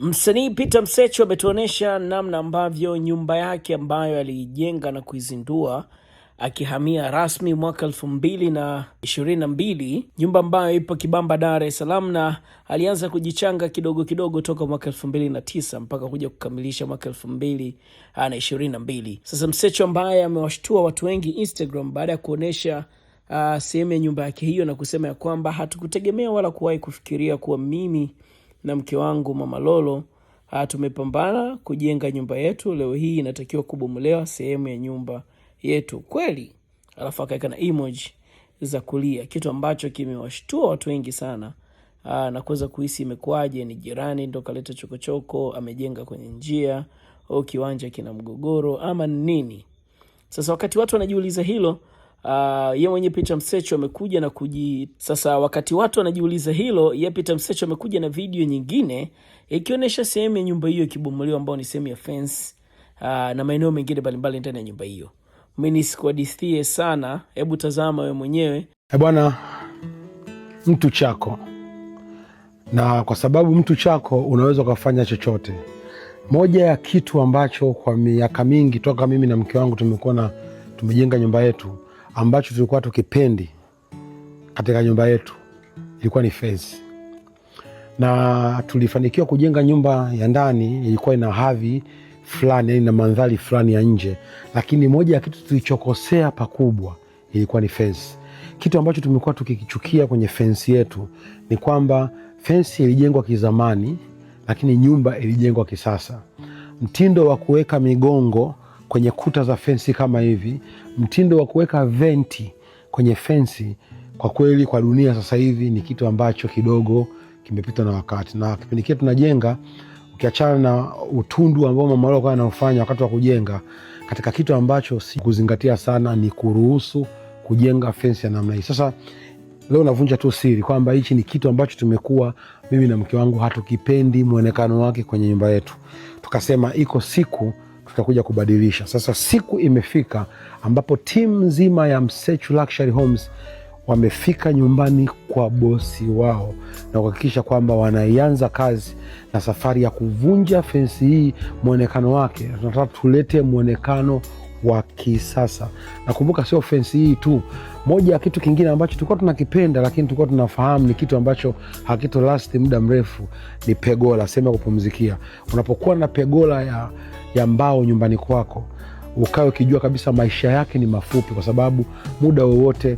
Msanii Peter Msechu ametuonesha namna ambavyo nyumba yake ambayo aliijenga na kuizindua akihamia rasmi mwaka 2022, nyumba ambayo ipo Kibamba, Dar es Salaam, na alianza kujichanga kidogo kidogo toka mwaka 2009 mpaka kuja kukamilisha mwaka 2022. Sasa Msechu ambaye amewashtua watu wengi Instagram baada ya kuonesha sehemu ya nyumba yake hiyo na kusema ya kwamba hatukutegemea wala kuwahi kufikiria kuwa mimi na mke wangu Mama Lolo tumepambana kujenga nyumba yetu, leo hii inatakiwa kubomolewa sehemu ya nyumba yetu kweli. Alafu akaweka na emoji za kulia, kitu ambacho kimewashtua watu wengi sana na kuweza kuhisi imekuaje, ni jirani ndo kaleta chokochoko, amejenga kwenye njia au kiwanja kina mgogoro ama nini. Sasa wakati watu wanajiuliza hilo, ye mwenye Peter Msechu amekuja na Sasa wakati watu wanajiuliza hilo, ye Peter Msechu amekuja na video nyingine ikionyesha sehemu ya nyumba hiyo ikibomolewa, ambao ni sehemu ya fence na maeneo mengine mbalimbali ndani ya nyumba hiyo. Mimi sikuhadithie sana, hebu tazama wewe mwenyewe. Bwana, mtu chako, na kwa sababu mtu chako unaweza kufanya chochote. Moja ya kitu ambacho kwa miaka mingi toka mimi na mke wangu tumejenga nyumba yetu, ambacho tulikuwa tukipendi katika nyumba yetu ilikuwa ni fence. Na tulifanikiwa kujenga nyumba ya ndani, ilikuwa ina hadhi fulani, na mandhari fulani ya nje, lakini moja ya kitu tulichokosea pakubwa ilikuwa ni fence. Kitu ambacho tumekuwa tukikichukia kwenye fence yetu ni kwamba fence ilijengwa kizamani, lakini nyumba ilijengwa kisasa. Mtindo wa kuweka migongo kwenye kuta za fence kama hivi, mtindo wa kuweka venti kwenye fence, kwa kweli kwa dunia sasa hivi ni kitu ambacho kidogo kimepita na wakati. Na kipindi kile tunajenga, ukiachana na utundu ambao Mama Lolo alikuwa anafanya wakati wa kujenga, katika kitu ambacho si kuzingatia sana ni kuruhusu kujenga fence ya namna hii. Sasa leo navunja tu siri kwamba hichi ni kitu ambacho tumekuwa mimi na mke wangu hatukipendi muonekano wake kwenye nyumba yetu. Tukasema iko siku tutakuja kubadilisha. Sasa siku imefika ambapo timu nzima ya Msechu Luxury Homes wamefika nyumbani kwa bosi wao na kuhakikisha kwamba wanaianza kazi na safari ya kuvunja fensi hii muonekano wake. Tunataka tulete muonekano wa kisasa. Na kumbuka sio fensi hii tu. Moja ya kitu kingine ambacho tulikuwa tunakipenda lakini tulikuwa tunafahamu ni kitu ambacho hakito last muda mrefu ni pegola, sema ya kupumzikia. Unapokuwa na pegola ya mbao nyumbani kwako, ukawe ukijua kabisa maisha yake ni mafupi, kwa sababu muda wowote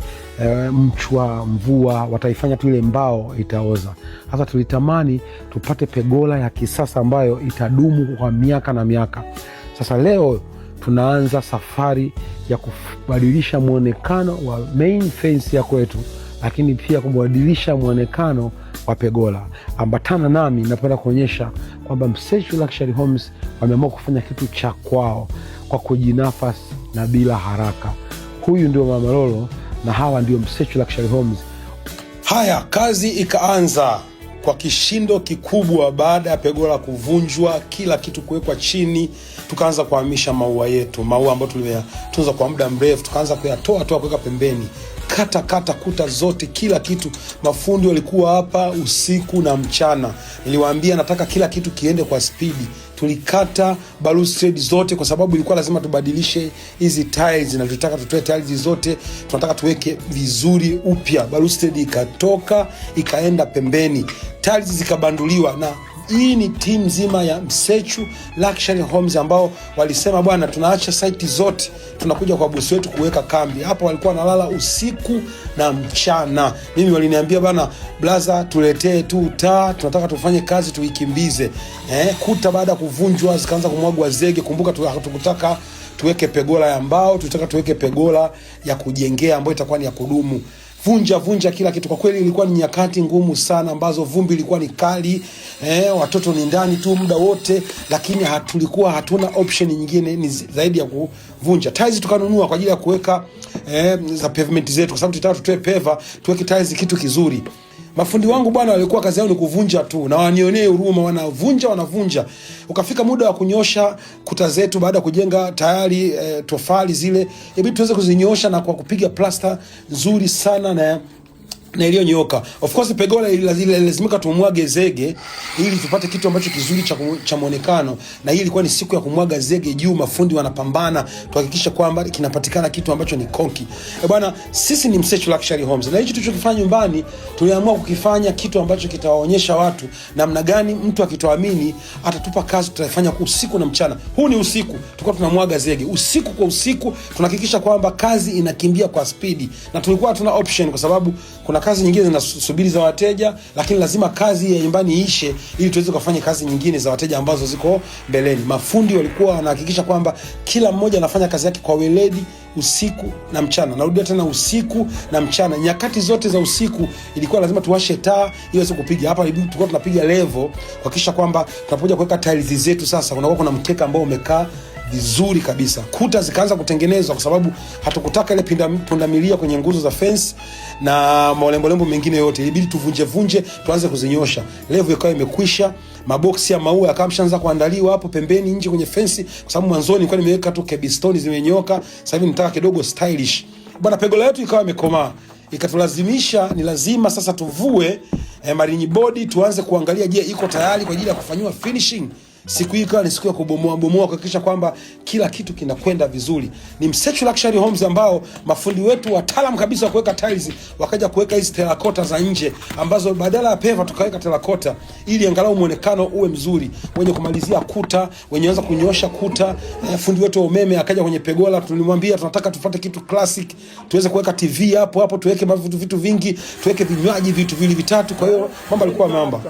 mchwa, mvua wataifanya tu ile mbao itaoza. Sasa tulitamani tupate pegola ya kisasa ambayo itadumu kwa miaka na miaka. Sasa leo tunaanza safari ya kubadilisha muonekano wa main fence ya kwetu, lakini pia kubadilisha muonekano wa pegola. Ambatana nami, napenda kuonyesha kwamba Msechu Luxury Homes wameamua kufanya kitu cha kwao kwa kujinafasi na bila haraka. Huyu ndio Mama Lolo na hawa ndio Msechu Luxury Homes. Haya, kazi ikaanza kwa kishindo kikubwa. Baada ya pegola kuvunjwa, kila kitu kuwekwa chini, tukaanza kuhamisha maua yetu, maua ambayo tuliyatunza kwa muda mrefu, tukaanza kuyatoa kuweka pembeni, kata kuta zote, kila kitu. Mafundi walikuwa hapa usiku na mchana. Niliwaambia nataka kila kitu kiende kwa spidi. Tulikata balustrade zote kwa sababu ilikuwa lazima tubadilishe hizi tiles, na tulitaka tutoe tiles zote, tunataka tuweke vizuri upya. Balustrade ikatoka ikaenda pembeni, tiles zikabanduliwa. Na hii ni timu nzima ya Msechu Luxury Homes ambao walisema bwana, tunaacha site zote, tunakuja kwa bosi wetu kuweka kambi. Hapo walikuwa wanalala usiku na mchana. Mimi waliniambia bwana, blaza tuletee tu taa, tunataka tufanye kazi tuikimbize. Kuta baada kuvunjwa zikaanza kumwagwa zege. Kumbuka tukutaka tuweke pegola ya mbao, tutaka tuweke pegola ya kujengea ambayo itakuwa ni ya kudumu. Vunja kila kitu. Kwa kweli ilikuwa ni nyakati ngumu sana ambazo vumbi ilikuwa ni kali, watoto ni ndani tu muda wote, lakini tulikuwa hatuna option nyingine ni zaidi ya kuvunja. Tiles tukanunua kwa ajili ya kuweka za pavement zetu, kwa sababu tutaka tutoe peva, tuweke tiles kitu kizuri. Mafundi wangu bwana walikuwa kazi yao ni kuvunja tu, na wanionee huruma, wanavunja. Ukafika muda wa kunyosha kuta zetu baada ya kujenga tayari tofali zile, ibidi tuweze kuzinyosha na kwa kupiga plaster nzuri sana na na iliyonyooka. Of course Pegola ilazimika tumwage zege ili tupate kitu ambacho kizuri cha muonekano, na hii ilikuwa ni siku ya kumwaga zege juu. Mafundi wanapambana tuhakikisha kwamba kinapatikana kitu ambacho ni konki. Bwana, sisi ni Msechu Luxury Homes, na hicho tulichokifanya nyumbani tuliamua kukifanya kitu ambacho kitawaonyesha watu namna gani mtu akitoamini atatupa kazi tutafanya usiku na mchana. Huu ni usiku, tulikuwa tunamwaga zege usiku kwa usiku, tunahakikisha kwamba kazi inakimbia kwa spidi, na tulikuwa hatuna option kwa sababu kuna kazi nyingine zinasubiri za wateja, lakini lazima kazi ya nyumbani iishe ili tuweze kufanya kazi nyingine za wateja ambazo ziko mbeleni. Mafundi walikuwa wanahakikisha kwamba kila mmoja anafanya kazi yake kwa weledi usiku na mchana. Narudia tena, usiku na mchana. Nyakati zote za usiku ilikuwa lazima tuwashe taa iweze kupiga. Hapa tulikuwa tunapiga level kuhakikisha kwamba tunapokuja kuweka tiles zetu sasa kunakuwa kuna mkeka ambao umekaa vizuri kabisa. Kuta zikaanza kutengenezwa kwa sababu hatukutaka ile pundamilia kwenye nguzo za fence na maolembo mengine yote. Ilibidi tuvunje tuanze kuzinyosha. Level ikawa imekwisha. Maboksi ya maua yakamshaanza kuandaliwa hapo pembeni nje kwenye fence, kwa sababu mwanzoni nilikuwa nimeweka tu cobblestone zimenyoka. Sasa hivi nitaka kidogo stylish. Bwana, Pegola yetu ikawa imekomaa. Ikatulazimisha ni lazima sasa tuvue marini body, tuanze kuangalia je, iko tayari kwa ajili ya kufanywa finishing. Siku hii ikawa ni siku ya kubomoa kuhakikisha kwamba kila kitu kinakwenda vizuri. Ni Msechu Luxury Homes ambao mafundi wetu wataalamu kabisa wa kuweka tiles wakaja kuweka hizi terracotta za nje, ambazo badala ya peva tukaweka terracotta ili angalau muonekano uwe mzuri. Wenye kumalizia kuta, wenye anza kunyosha kuta, fundi wetu wa umeme akaja kwenye Pegola, tulimwambia tunataka tupate kitu classic, tuweze kuweka TV hapo tuweke vitu vingi, tuweke vinywaji vitu vili vitatu. Kwa hiyo mambo alikuwa ameomba.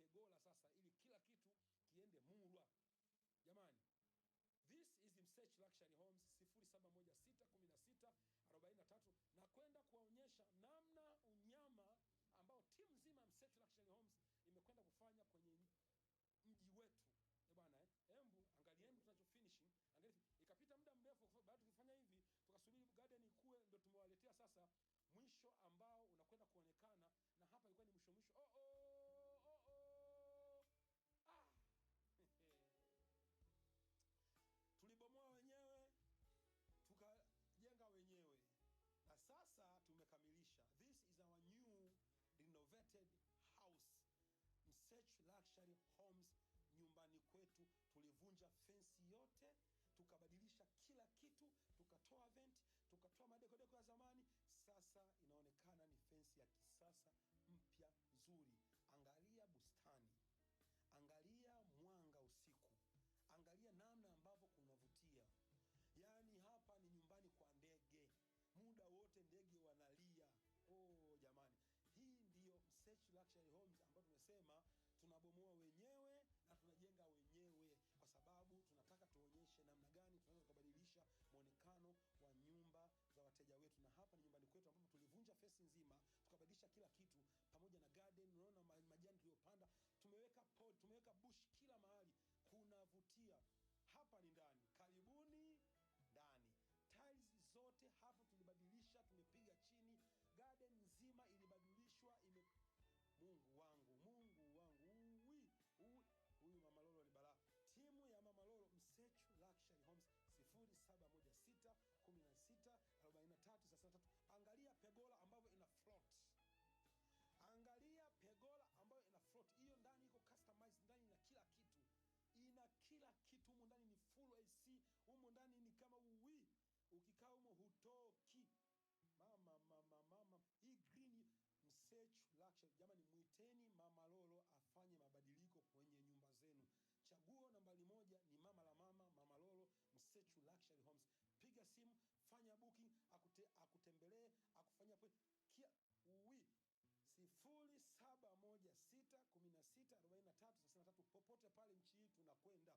Pegola sasa, ili kila kitu kiende murwa. Jamani, this is Msechu Luxury Homes 07161643, na kwenda kuwaonyesha namna unyama ambao timu nzima ya Msechu Luxury Homes imekwenda kufanya kwenye mji wetu. Bwana embu angalieni tunacho finishing. Angalia, ikapita muda mrefu baada tukifanya hivi, tukasubiri garden ikue, ndio tumewaletea sasa mwisho ambao unakwenda kuonekana. Na hapa ilikuwa ni mwisho. Tulibomoa wenyewe, tukajenga wenyewe, na sasa tumekamilisha. This is our new renovated house, Msechu Luxury Homes. Nyumbani kwetu tulivunja fensi yote, tukabadilisha kila kitu, tukatoa vent, tukatoa madekodeko ya zamani. Sasa inaonekana ni fensi ya kisasa mpya nzuri. Angalia bustani, angalia mwanga usiku, angalia namna ambavyo kunavutia. Yaani hapa ni nyumbani kwa ndege, muda wote ndege wanalia. Jamani, hii ndiyo Msechu Luxury Homes ambayo tumesema tunabomoa wenyewe na tunajenga wenyewe, kwa sababu tunataka tuonyeshe namna gani tunaweza kubadilisha muonekano wa nyumba za wateja wetu. Na hapa ni nyumbani kwetu ambapo tulivunja fence nzima, tukabadilisha kila kitu, pamoja na garden. Unaona majani tuliyopanda, tumeweka pod, tumeweka bush kila mahali, kunavutia. Hapa ni ndani, karibuni ndani. Tiles zote hapa tulibadilisha, tumepiga chini. Garden nzima ilibadilishwa, Mungu wangu. Huyu Mama Lolo ni balaa. Timu ya Mama Lolo, Msechu Luxury Homes 0716164333. Angalia pegola ambayo ina float. Angalia pegola ambayo ina float. Hiyo ndani iko customized, ndani ina kila kitu. Ina kila kitu humo ndani, ni full AC. Humo ndani ni kama ukikaa humo hutoki. Mama, hii green Msechu Luxury. Jamani, muiteni Mama Lolo afanye mabadiliko kwenye nyumba zenu. Chaguo nambari 1 ni mama la mama, Mama Lolo, Msechu Luxury Homes. Piga simu, fanya booking, akutembelee, akufanyia 0716164333. Popote pale nchi hii tunakwenda.